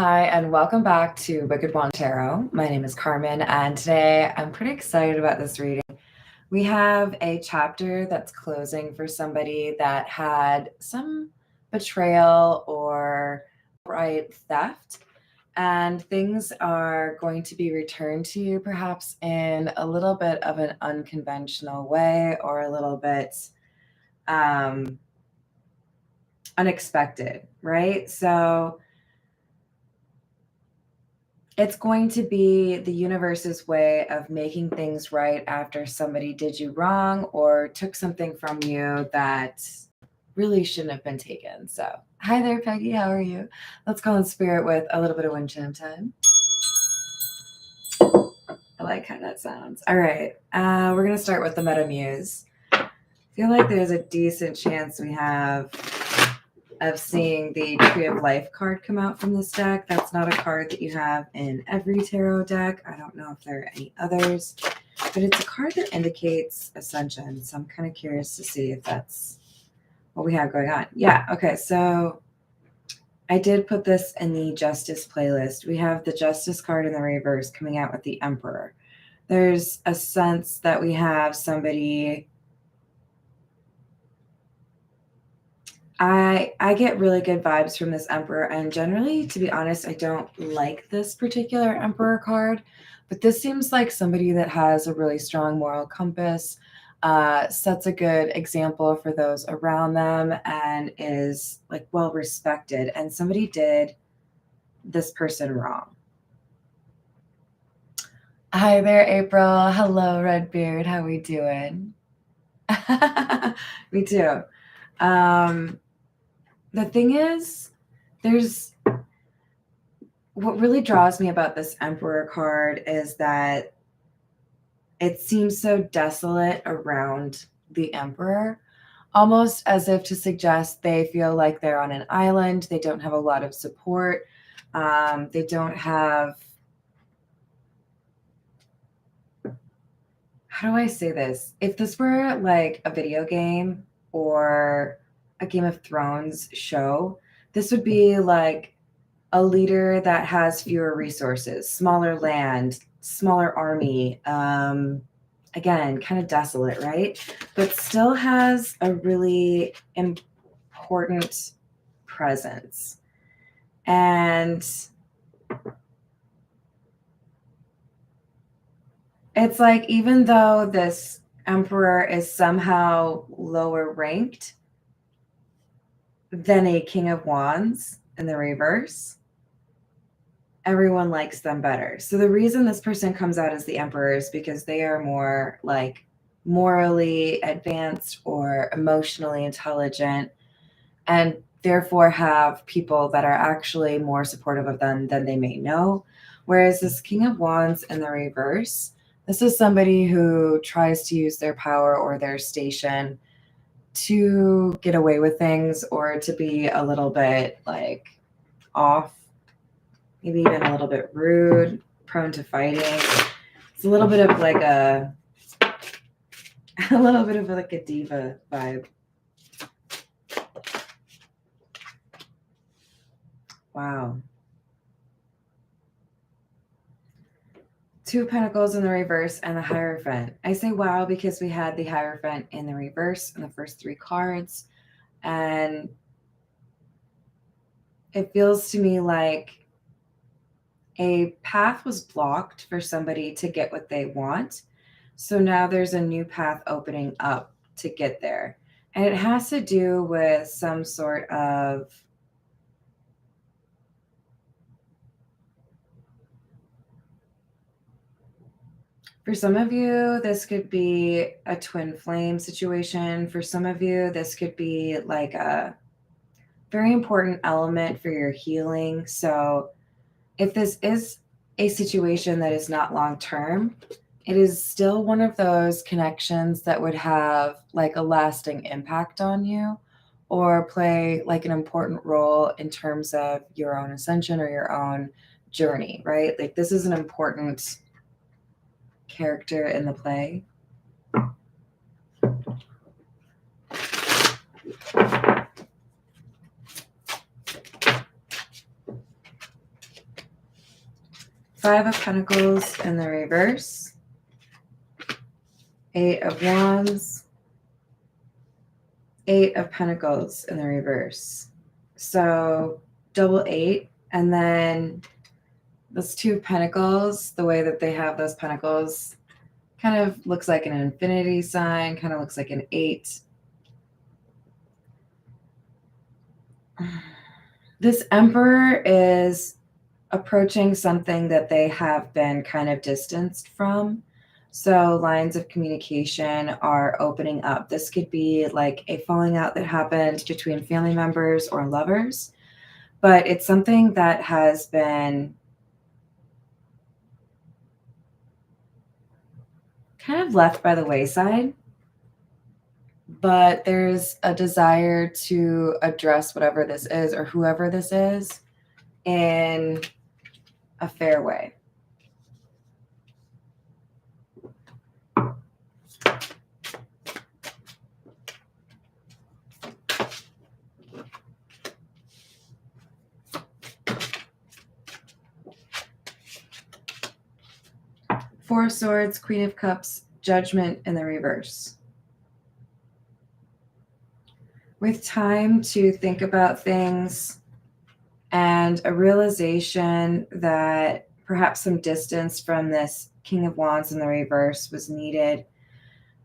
Hi, and welcome back to Wicked Wand Tarot. My name is Carmen, and today I'm pretty excited about this reading. We have a chapter that's closing for somebody that had some betrayal or outright theft, and things are going to be returned to you perhaps in a little bit of an unconventional way or a little bit unexpected, right? So it's going to be the universe's way of making things right after somebody did you wrong or took something from you that really shouldn't have been taken. So, hi there, Peggy. How are you? Let's go in spirit with a little bit of wind chime time. I like how that sounds. All right. We're going to start with the Meta Muse. I feel like there's a decent chance we have of seeing the Tree of Life card come out from this deck. That's not a card that you have in every tarot deck. I don't know if there are any others, but it's a card that indicates ascension. So I'm kind of curious to see if that's what we have going on. Yeah, okay, so I did put this in the Justice playlist. We have the Justice card in the reverse coming out with the Emperor. There's a sense that we have somebody... I get really good vibes from this Emperor, and generally, to be honest, I don't like this particular Emperor card, but this seems like somebody that has a really strong moral compass, sets a good example for those around them, and is like well respected, and somebody did this person wrong. Hi there, April. Hello, Redbeard. How we doing? Me too. The thing is, what really draws me about this Emperor card is that it seems so desolate around the Emperor, almost as if to suggest they feel like they're on an island. They don't have a lot of support. They don't have... How do I say this? If this were like a video game or a Game of Thrones show, this would be like a leader that has fewer resources, smaller land, smaller army, again, kind of desolate, right? But still has a really important presence. And it's like, even though this Emperor is somehow lower ranked than a King of Wands in the reverse, everyone likes them better. So the reason this person comes out as the Emperor is because they are more like morally advanced or emotionally intelligent, and therefore have people that are actually more supportive of them than they may know. Whereas this King of Wands in the reverse, this is somebody who tries to use their power or their station to get away with things, or to be a little bit like off, maybe even a little bit rude, prone to fighting. It's a little bit of like a little bit of like a diva vibe. Wow. Two of Pentacles in the reverse and the Hierophant. I say wow because we had the Hierophant in the reverse in the first three cards, and it feels to me like a path was blocked for somebody to get what they want. So now there's a new path opening up to get there. And it has to do with some sort of... For some of you, this could be a twin flame situation. For some of you, this could be like a very important element for your healing. So if this is a situation that is not long-term, it is still one of those connections that would have like a lasting impact on you, or play like an important role in terms of your own ascension or your own journey, right? Like this is an important character in the play. Five of Pentacles in the reverse. Eight of Wands. Eight of Pentacles in the reverse. So double eight. And then those two of Pentacles, the way that they have those pentacles, kind of looks like an infinity sign, kind of looks like an 8. This Emperor is approaching something that they have been kind of distanced from. So lines of communication are opening up. This could be like a falling out that happened between family members or lovers, but it's something that has been kind of left by the wayside. But there's a desire to address whatever this is or whoever this is in a fair way. Four of Swords, Queen of Cups, Judgment in the reverse. With time to think about things and a realization that perhaps some distance from this King of Wands in the reverse was needed,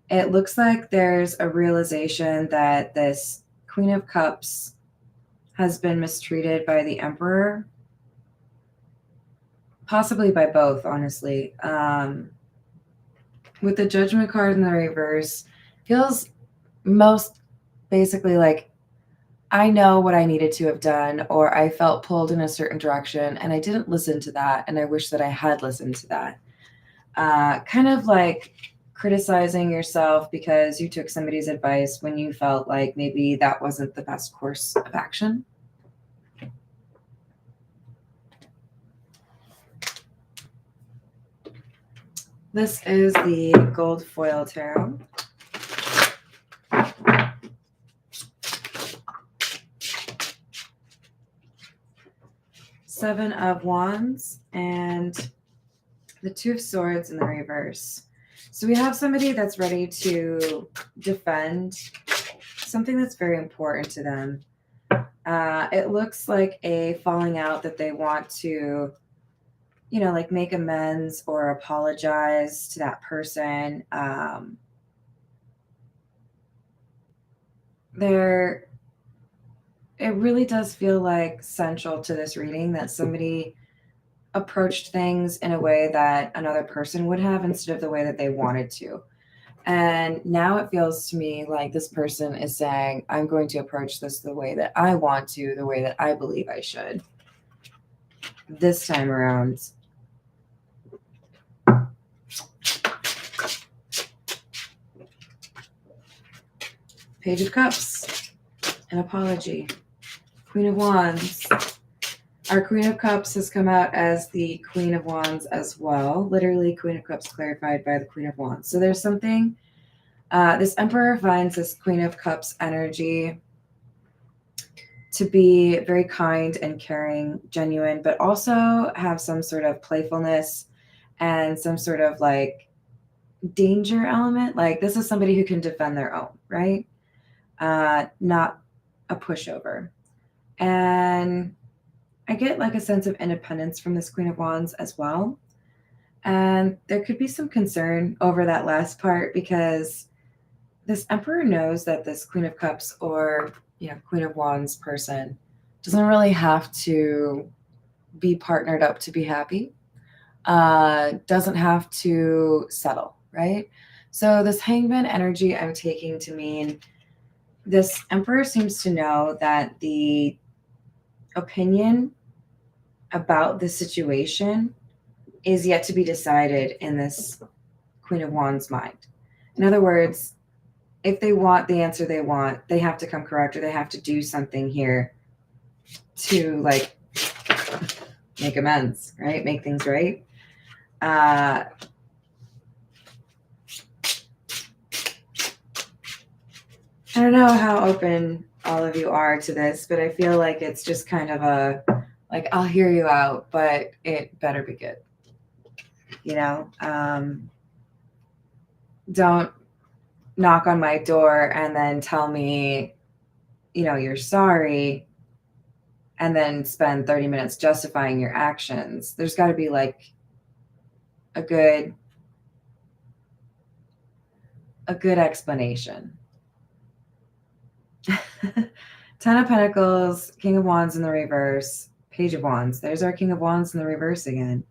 it looks like there's a realization that this Queen of Cups has been mistreated by the Emperor, possibly by both, honestly. With the Judgment card in the reverse, feels most basically like I know what I needed to have done, or I felt pulled in a certain direction and I didn't listen to that, and I wish that I had listened to that. Kind of like criticizing yourself because you took somebody's advice when you felt like maybe that wasn't the best course of action. This is the Gold Foil Tarot. Seven of Wands and the Two of Swords in the reverse. So we have somebody that's ready to defend something that's very important to them. It looks like a falling out that they want to, you know, like make amends or apologize to that person. It really does feel like central to this reading that somebody approached things in a way that another person would have instead of the way that they wanted to. And now it feels to me like this person is saying, I'm going to approach this the way that I want to, the way that I believe I should. This time around. Page of Cups, an apology. Queen of Wands. Our Queen of Cups has come out as the Queen of Wands as well. Literally, Queen of Cups clarified by the Queen of Wands. So there's something, this Emperor finds this Queen of Cups energy to be very kind and caring, genuine, but also have some sort of playfulness and some sort of like danger element. Like this is somebody who can defend their own, right? Not a pushover. And I get like a sense of independence from this Queen of Wands as well. And there could be some concern over that last part because this Emperor knows that this Queen of Cups or, you know, Queen of Wands person doesn't really have to be partnered up to be happy, doesn't have to settle, right? So this Hangman energy I'm taking to mean this Emperor seems to know that the opinion about the situation is yet to be decided in this Queen of Wands mind. In other words, if they want the answer they want, they have to come correct or they have to do something here to like make amends, right? Make things right. I don't know how open all of you are to this, but I feel like it's just kind of a, like, I'll hear you out, but it better be good. you know, don't knock on my door and then tell me, you know, you're sorry and then spend 30 minutes justifying your actions. There's got to be like a good explanation. 10 of Pentacles, King of Wands in the reverse, Page of Wands. There's our King of Wands in the reverse again.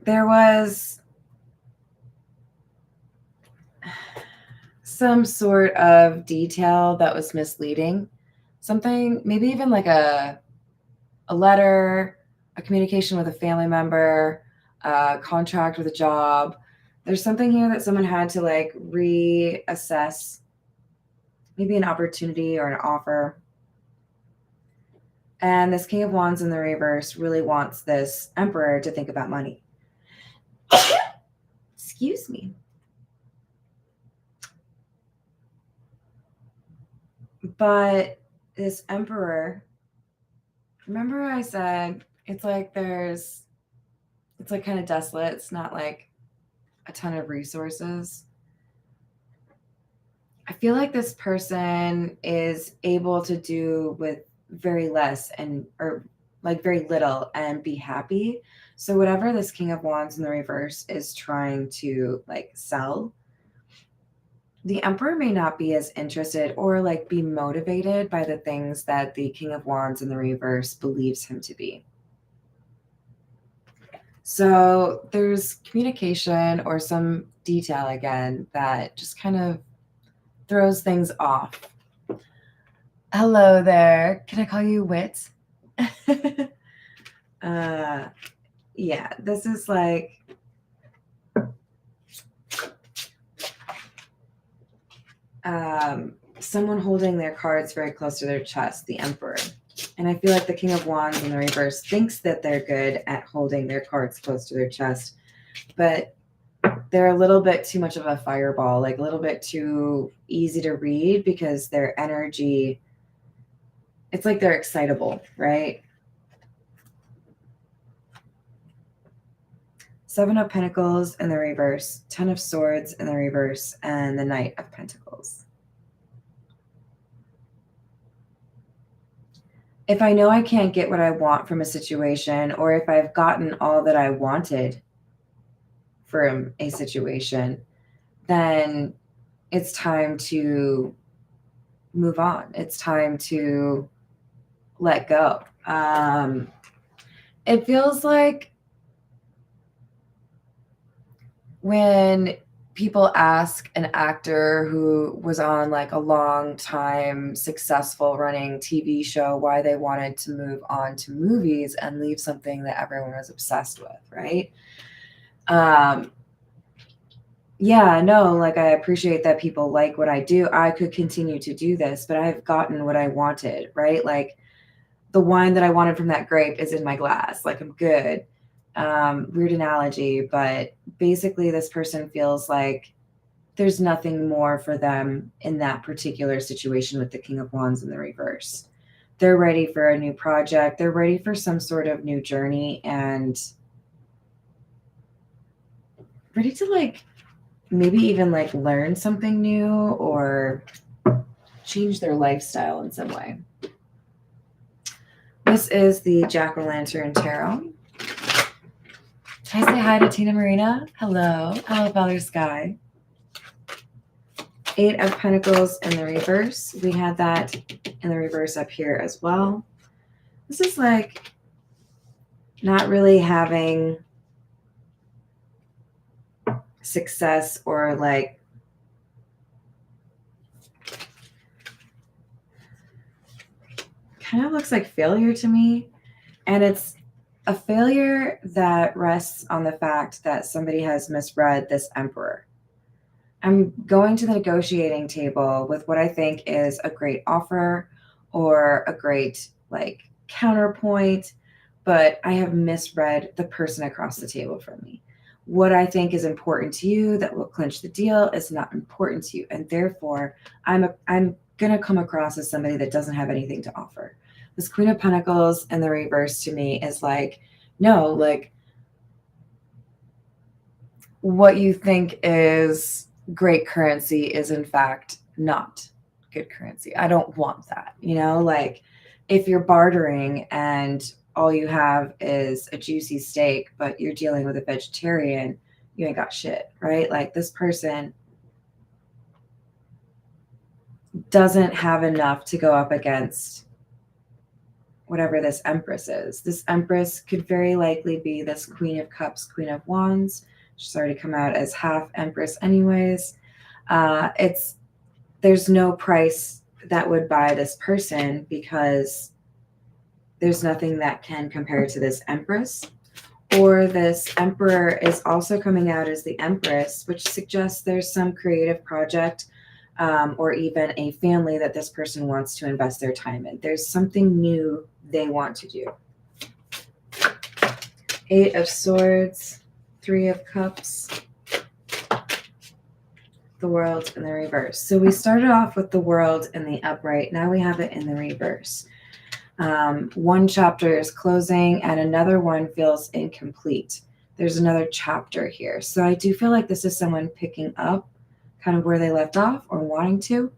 There was some sort of detail that was misleading. Something, maybe even like a letter, a communication with a family member, a contract with a job. There's something here that someone had to like reassess, maybe an opportunity or an offer. And this King of Wands in the reverse really wants this Emperor to think about money. Excuse me. But this Emperor, remember I said it's like it's like kind of desolate. It's not like a ton of resources. I feel like this person is able to do with very less or like very little and be happy. So whatever this King of Wands in the reverse is trying to like sell, the Emperor may not be as interested or like be motivated by the things that the King of Wands in the reverse believes him to be. So there's communication or some detail again that just kind of throws things off. Hello there. Can I call you Wit? Yeah, this is like someone holding their cards very close to their chest, the Emperor. And I feel like the King of Wands in the reverse thinks that they're good at holding their cards close to their chest, but they're a little bit too much of a fireball, like a little bit too easy to read because their energy, it's like they're excitable, right? 7 of Pentacles in the reverse, 10 of Swords in the reverse, and the Knight of Pentacles. If I know I can't get what I want from a situation, or if I've gotten all that I wanted from a situation, then it's time to move on. It's time to let go. It feels like when people ask an actor who was on like a long time successful running TV show why they wanted to move on to movies and leave something that everyone was obsessed with, right? Yeah, no, like I appreciate that people like what I do. I could continue to do this, but I've gotten what I wanted, right? Like the wine that I wanted from that grape is in my glass. Like I'm good. Weird analogy, but basically this person feels like there's nothing more for them in that particular situation with the King of Wands in the reverse. They're ready for a new project. They're ready for some sort of new journey and ready to like maybe even like learn something new or change their lifestyle in some way. This is the Jack-o'-lantern Tarot. Can I say hi to Tina Marina? Hello. Hello, Father Sky. 8 of Pentacles in the reverse. We had that in the reverse up here as well. This is like not really having success or like kind of looks like failure to me. And it's a failure that rests on the fact that somebody has misread this Emperor. I'm going to the negotiating table with what I think is a great offer or a great like counterpoint, but I have misread the person across the table from me. What I think is important to you that will clinch the deal is not important to you. And therefore, I'm going to come across as somebody that doesn't have anything to offer. This Queen of Pentacles in the reverse to me is like, no, like what you think is great currency is in fact not good currency. I don't want that, you know, like if you're bartering and all you have is a juicy steak, but you're dealing with a vegetarian, you ain't got shit, right? Like this person doesn't have enough to go up against whatever this Empress is. This Empress could very likely be this Queen of Cups, Queen of Wands. She's already come out as half Empress anyways. There's no price that would buy this person because there's nothing that can compare to this Empress. Or this Emperor is also coming out as the Empress, which suggests there's some creative project or even a family that this person wants to invest their time in. There's something new they want to do. 8 of Swords, 3 of Cups, the World in the reverse. So we started off with the World in the upright. Now we have it in the reverse. One chapter is closing and another one feels incomplete. There's another chapter here. So I do feel like this is someone picking up kind of where they left off or wanting to,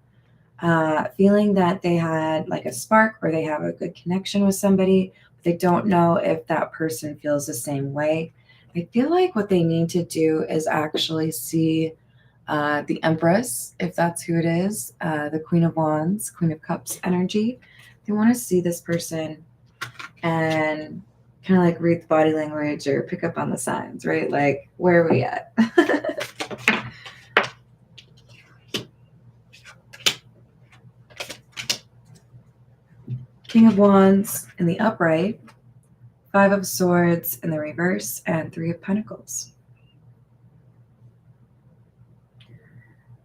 feeling that they had like a spark or they have a good connection with somebody, but they don't know if that person feels the same way. I feel like what they need to do is actually see the Empress, if that's who it is, the Queen of Wands, Queen of Cups energy. They want to see this person and kind of like read the body language or pick up on the signs, right? Like, where are we at? King of Wands in the upright, 5 of Swords in the reverse, and 3 of Pentacles.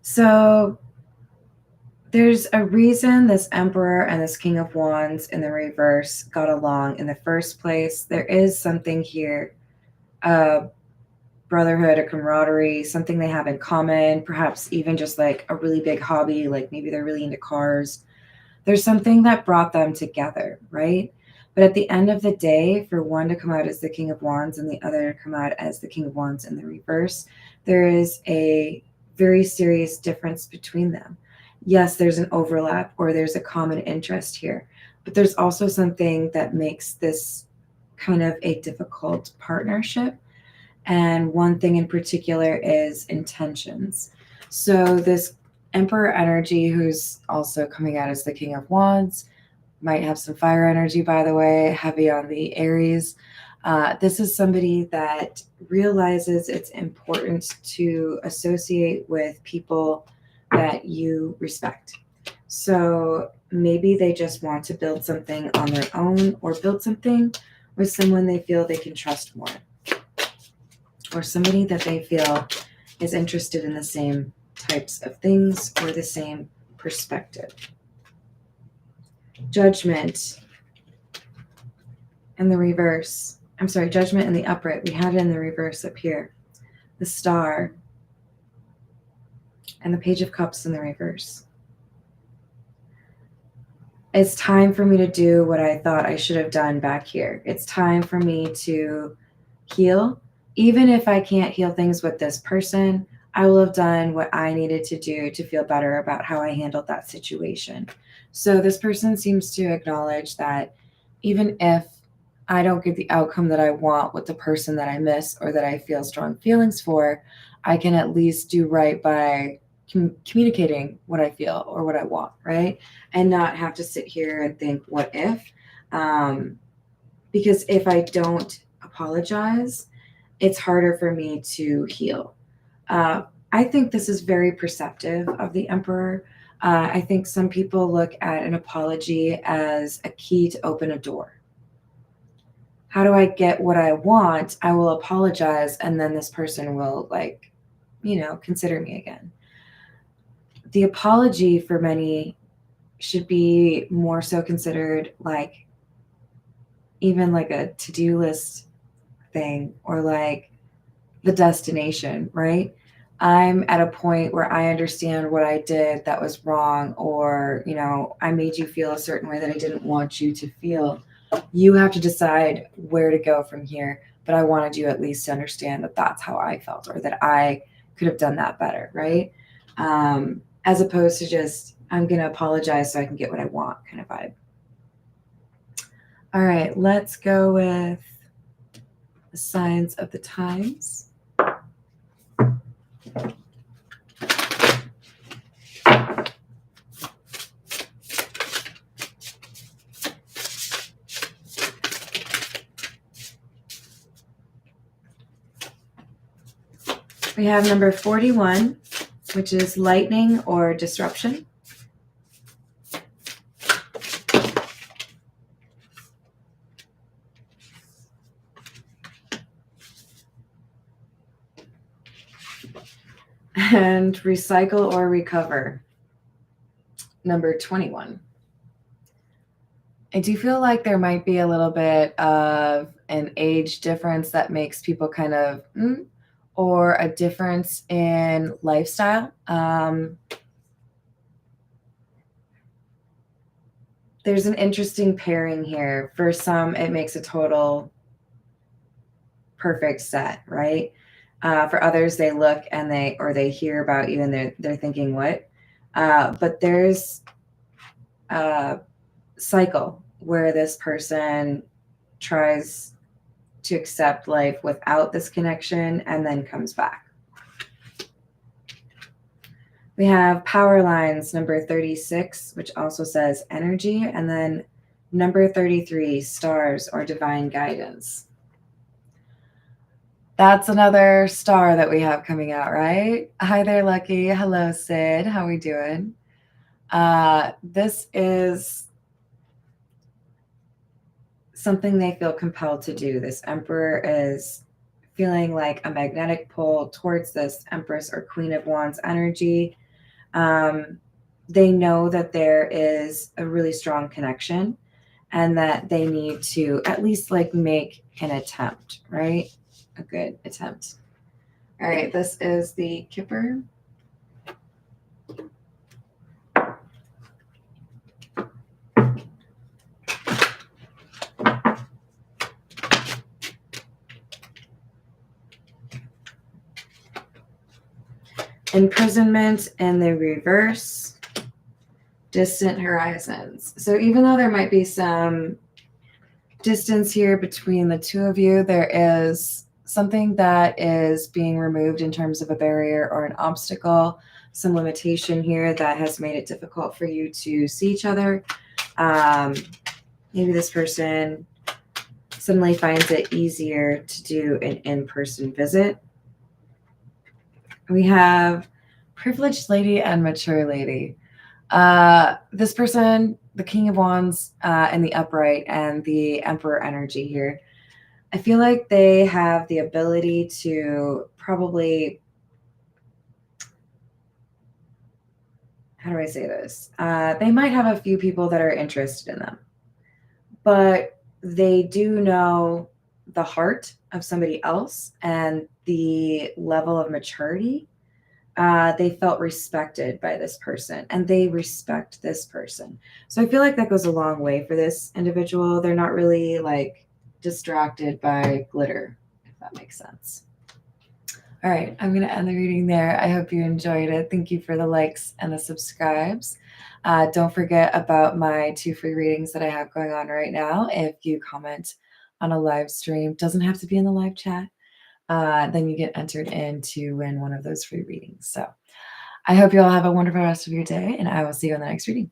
So there's a reason this Emperor and this King of Wands in the reverse got along in the first place. There is something here, a brotherhood, a camaraderie, something they have in common, perhaps even just like a really big hobby, like maybe they're really into cars. There's something that brought them together, right? But at the end of the day, for one to come out as the King of Wands and the other to come out as the King of Wands in the reverse, there is a very serious difference between them. Yes, there's an overlap or there's a common interest here, but there's also something that makes this kind of a difficult partnership. And one thing in particular is intentions. So this Emperor energy, who's also coming out as the King of Wands, might have some fire energy, by the way, heavy on the Aries. This is somebody that realizes it's important to associate with people that you respect. So maybe they just want to build something on their own or build something with someone they feel they can trust more, or somebody that they feel is interested in the same types of things or the same perspective. Judgment in the reverse. I'm sorry, Judgment in the upright. We had it in the reverse up here. The Star and the Page of Cups in the reverse. It's time for me to do what I thought I should have done back here. It's time for me to heal. Even if I can't heal things with this person, I will have done what I needed to do to feel better about how I handled that situation. So this person seems to acknowledge that even if I don't get the outcome that I want with the person that I miss or that I feel strong feelings for, I can at least do right by communicating what I feel or what I want, right? And not have to sit here and think, what if? Because if I don't apologize, it's harder for me to heal. I think this is very perceptive of the Emperor. I think some people look at an apology as a key to open a door. How do I get what I want? I will apologize, and then this person will, like, consider me again. The apology for many should be more so considered like even like a to-do list thing or like the destination, right? I'm at a point where I understand what I did that was wrong, or, I made you feel a certain way that I didn't want you to feel. You have to decide where to go from here. but I wanted you at least to understand that that's how I felt, or that I could have done that better, right? As opposed to just, I'm going to apologize so I can get what I want kind of vibe. All right, let's go with the signs of the times. We have number 41, which is lightning or disruption. And recycle or recover, number 21. I do feel like there might be a little bit of an age difference that makes people kind of, or a difference in lifestyle. There's an interesting pairing here. For some, it makes a total perfect set, right? For others, they look and they hear about you and they're thinking, what? But there's a cycle where this person tries to accept life without this connection and then comes back. We have power lines, number 36, which also says energy, and then number 33, stars or divine guidance. That's another star that we have coming out, right? Hi there, Lucky. Hello, Sid. How we doing? This is something they feel compelled to do. This Emperor is feeling like a magnetic pull towards this Empress or Queen of Wands energy. They know that there is a really strong connection and that they need to at least like make an attempt, right? A good attempt. All right, this is the Kipper. Imprisonment in the reverse, distant horizons. So even though there might be some distance here between the two of you, there is something that is being removed in terms of a barrier or an obstacle, some limitation here that has made it difficult for you to see each other. Maybe this person suddenly finds it easier to do an in-person visit. We have privileged lady and mature lady. This person, the King of Wands in the upright and the Emperor energy here, I feel like they have the ability to probably, how do I say this? They might have a few people that are interested in them, but they do know the heart of somebody else and the level of maturity. They felt respected by this person and they respect this person. So I feel like that goes a long way for this individual. They're not really like distracted by glitter, if that makes sense. All right, I'm going to end the reading there. I hope you enjoyed it. Thank you for the likes and the subscribes. Don't forget about my 2 free readings that I have going on right now. If you comment on a live stream, doesn't have to be in the live chat, then you get entered in to win one of those free readings. So I hope you all have a wonderful rest of your day, and I will see you in the next reading.